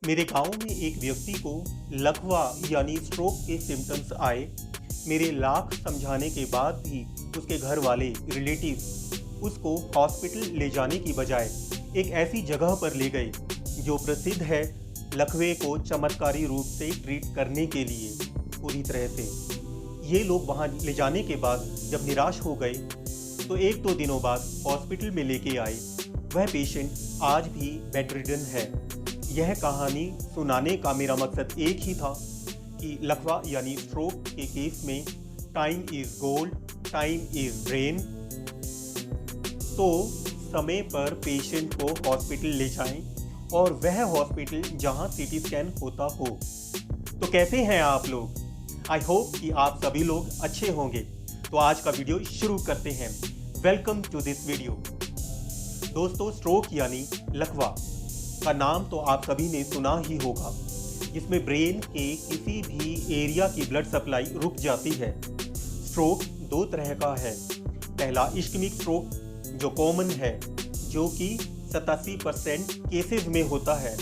मेरे गांव में एक व्यक्ति को लकवा यानी स्ट्रोक के सिम्टम्स आए। मेरे लाख समझाने के बाद भी उसके घर वाले रिलेटिव उसको हॉस्पिटल ले जाने की बजाय एक ऐसी जगह पर ले गए जो प्रसिद्ध है लकवे को चमत्कारी रूप से ट्रीट करने के लिए। पूरी तरह से ये लोग वहाँ ले जाने के बाद जब निराश हो गए तो एक दो दिनों बाद हॉस्पिटल में लेके आए। वह पेशेंट आज भी बेडरिडन है। यह कहानी सुनाने का मेरा मकसद एक ही था कि लकवा यानी स्ट्रोक के केस में time is gold, time is brain. तो समय पर पेशेंट को हॉस्पिटल ले जाएं और वह हॉस्पिटल जहां सीटी स्कैन होता हो। तो कैसे हैं आप लोग? आई होप कि आप सभी लोग अच्छे होंगे। तो आज का वीडियो शुरू करते हैं। Welcome to this video. दोस्तों, स्ट्रोक यानी लकवा का नाम तो आप सभी ने सुना ही होगा, जिसमें ब्रेन के किसी भी एरिया की ब्लड सप्लाई रुक जाती है। स्ट्रोक दो तरह का है। पहला इश्केमिक स्ट्रोक जो कॉमन है, जो कि 87% केसेस में होता है,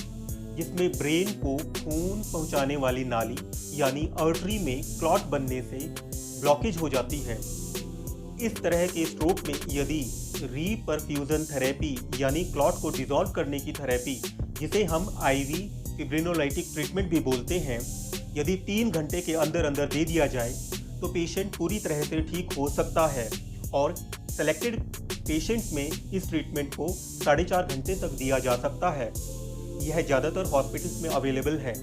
जिसमें ब्रेन को खून पहुंचाने वाली नाली यानी आर्टरी में क्लॉट बनने से ब्लॉकेज हो जाती है। इस तरह के स्ट्रोक में यदि रीपरफ्यूजन थेरेपी यानी क्लॉट को डिसॉल्व करने की थेरेपी, जिसे हम आईवी फिब्रिनोलाइटिक ट्रीटमेंट भी बोलते हैं, यदि 3 घंटे के अंदर अंदर दे दिया जाए तो पेशेंट पूरी तरह से ठीक हो सकता है। और सेलेक्टेड पेशेंट्स में इस ट्रीटमेंट को 4.5 घंटे तक दिया जा सकता है। यह ज़्यादातर हॉस्पिटल्स में अवेलेबल है।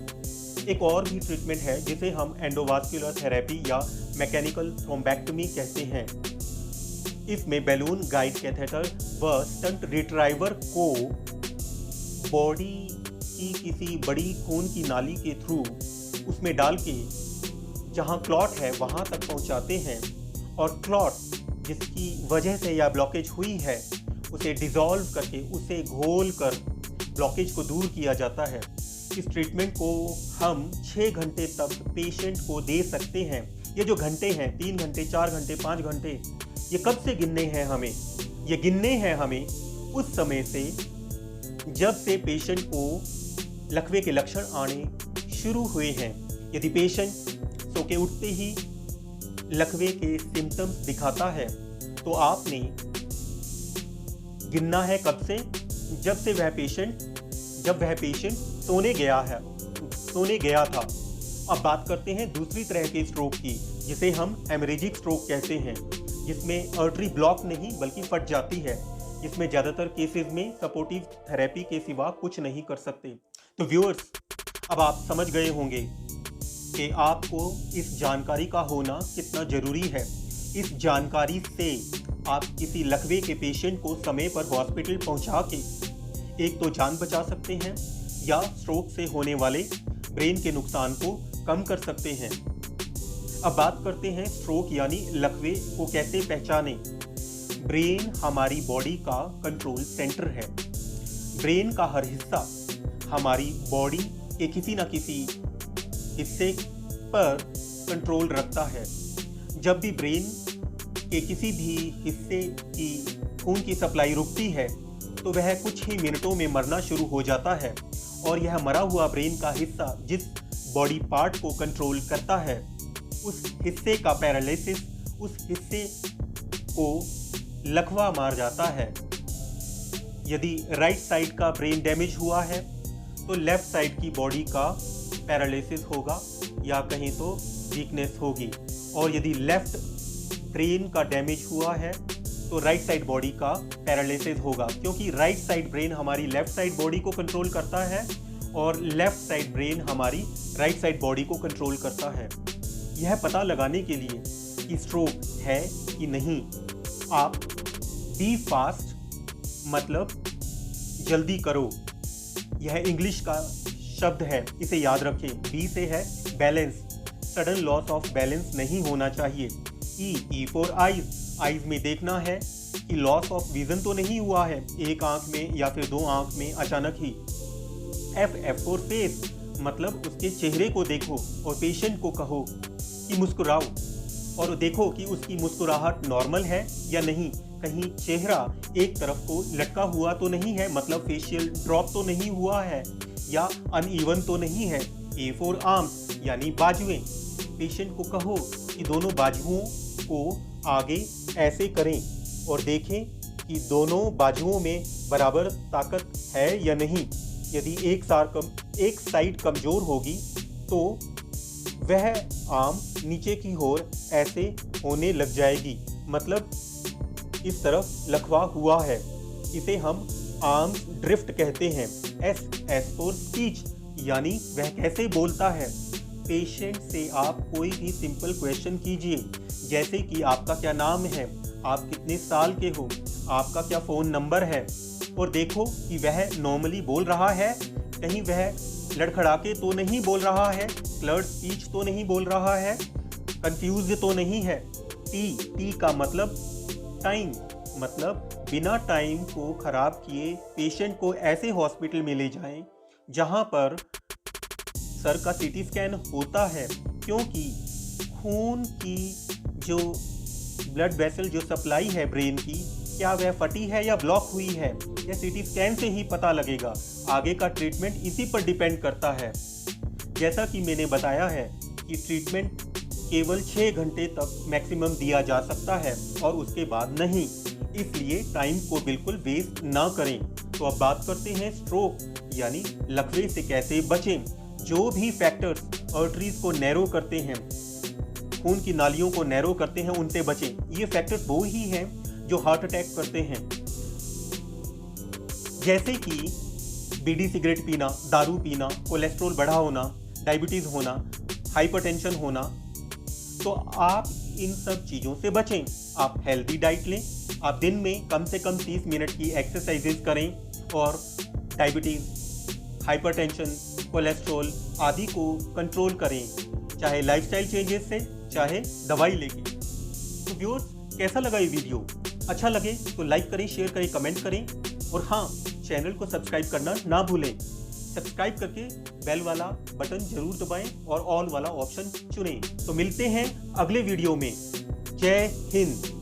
एक और भी ट्रीटमेंट है जिसे हम एंडोवास्कुलर थेरेपी या मैकेनिकल थ्रोम्बेक्टमी कहते हैं। इसमें बैलून गाइड कैथेटर व स्टंट रिट्राइवर को बॉडी की किसी बड़ी खून की नाली के थ्रू उसमें डाल के जहां क्लॉट है वहां तक पहुंचाते हैं, और क्लॉट जिसकी वजह से यह ब्लॉकेज हुई है उसे डिसॉल्व करके, उसे घोल कर ब्लॉकेज को दूर किया जाता है। इस ट्रीटमेंट को हम 6 घंटे तक पेशेंट को दे सकते हैं। ये जो घंटे हैं, 3 घंटे, 4 घंटे, 5 घंटे, ये कब से गिनने हैं हमें? ये गिनने हैं हमें उस समय से जब से पेशेंट को लकवे के लक्षण आने शुरू हुए हैं। यदि पेशेंट सो के उठते ही लकवे के सिम्टम्स दिखाता है तो आपने गिनना है कब से? जब वह पेशेंट सोने गया था। अब बात करते हैं दूसरी तरह के स्ट्रोक की, जिसे हम हेमरेजिक स्ट्रोक कहते हैं, जिसमें आर्टरी ब्लॉक नहीं बल्कि फट जाती है, जिसमें ज़्यादातर केसेस में सपोर्टिव थेरेपी के सिवा कुछ नहीं कर सकते। तो व्यूअर्स, अब आप समझ गए होंगे कि आपको इस जानकारी का होना कितना ज़रूरी है। इस जानकारी से आप किसी लकवे के पेशेंट को समय पर हॉस्पिटल पहुंचा के एक तो जान बचा सकते हैं या स्ट्रोक से होने वाले ब्रेन के नुकसान को कम कर सकते हैं। अब बात करते हैं स्ट्रोक यानी लकवे को कैसे पहचानें। ब्रेन हमारी बॉडी का कंट्रोल सेंटर है। ब्रेन का हर हिस्सा हमारी बॉडी के किसी न किसी हिस्से पर कंट्रोल रखता है। जब भी ब्रेन के किसी भी हिस्से की खून की सप्लाई रुकती है तो वह कुछ ही मिनटों में मरना शुरू हो जाता है, और यह मरा हुआ ब्रेन का हिस्सा जिस बॉडी पार्ट को कंट्रोल करता है, उस हिस्से का पैरालिसिस, उस हिस्से को लकवा मार जाता है। यदि राइट साइड का ब्रेन डैमेज हुआ है तो लेफ्ट साइड की बॉडी का पैरालिसिस होगा या कहीं तो वीकनेस होगी, और यदि लेफ्ट ब्रेन का डैमेज हुआ है तो राइट साइड बॉडी का पैरालिसिस होगा, क्योंकि राइट साइड ब्रेन हमारी लेफ्ट साइड बॉडी को कंट्रोल करता है और लेफ्ट साइड ब्रेन हमारी राइट साइड बॉडी को कंट्रोल करता है। यह पता लगाने के लिए कि स्ट्रोक है कि नहीं, आप बी फास्ट मतलब जल्दी करो, यह इंग्लिश का शब्द है, इसे याद रखें। बी से है balance, sudden loss of balance नहीं होना चाहिए। ई फॉर आइज में देखना है कि लॉस ऑफ विजन तो नहीं हुआ है, एक आंख में या फिर 2 आंख में अचानक ही। एफ फॉर फेस मतलब उसके चेहरे को देखो और पेशेंट को कहो कि मुस्कुराओ, और देखो कि उसकी मुस्कुराहट नॉर्मल है या नहीं, कहीं चेहरा एक तरफ को लटका हुआ तो नहीं है, मतलब फेशियल ड्रॉप तो नहीं हुआ है, या अनइवन तो नहीं है। ए फॉर आर्म्स यानी बाजुएं। पेशेंट को कहो कि दोनों बाजुओं को आगे ऐसे करें और देखें कि दोनों बाजुओं में बराबर ताकत है या नहीं। यदि एक साइड कमज़ोर होगी तो वह आर्म नीचे की ओर ऐसे होने लग जाएगी, मतलब इस तरफ लकवा हुआ है। इसे हम आर्म ड्रिफ्ट कहते हैं। एस फॉर स्पीच यानी वह कैसे बोलता है। पेशेंट से आप कोई भी सिंपल क्वेश्चन कीजिए, जैसे कि आपका क्या नाम है, आप कितने साल के हो, आपका क्या फ़ोन नंबर है, और देखो कि वह नॉर्मली बोल रहा है, कहीं वह लड़खड़ा के तो नहीं बोल रहा है, क्लर्ड स्पीच तो नहीं बोल रहा है, कंफ्यूज तो नहीं है। टी का मतलब टाइम, मतलब बिना टाइम को ख़राब किए पेशेंट को ऐसे हॉस्पिटल में ले जाएं जहां पर सर का सीटी स्कैन होता है, क्योंकि खून की जो ब्लड वेसल जो सप्लाई है ब्रेन की, क्या वह फटी है या ब्लॉक हुई है, यह सीटी स्कैन से ही पता लगेगा। आगे का ट्रीटमेंट इसी पर डिपेंड करता है। जैसा कि मैंने बताया है कि ट्रीटमेंट केवल 6 घंटे तक मैक्सिमम दिया जा सकता है और उसके बाद नहीं, इसलिए टाइम को बिल्कुल वेस्ट ना करें। तो अब बात करते हैं स्ट्रोक यानी लकवे से कैसे बचें। जो भी फैक्टर्स आर्टरीज को नैरो करते हैं, खून की नालियों को नैरो करते हैं, उनसे बचें। ये फैक्टर्स वो ही हैं जो हार्ट अटैक करते हैं, जैसे कि बीड़ी सिगरेट पीना, दारू पीना, कोलेस्ट्रॉल बढ़ा होना, डायबिटीज़ होना, हाइपरटेंशन होना। तो आप इन सब चीज़ों से बचें। आप हेल्दी डाइट लें, आप दिन में कम से कम 30 मिनट की एक्सरसाइजेज करें और डायबिटीज़, हाइपरटेंशन, कोलेस्ट्रॉल आदि को कंट्रोल करें, चाहे लाइफस्टाइल चेंजेस से, चाहे दवाई लेके। तो व्यूअर्स, कैसा लगा ये वीडियो? अच्छा लगे तो लाइक करें, शेयर करें, कमेंट करें और हाँ, चैनल को सब्सक्राइब करना ना भूलें। सब्सक्राइब करके बेल वाला बटन जरूर दबाएं और ऑल वाला ऑप्शन चुनें। तो मिलते हैं अगले वीडियो में। जय हिंद।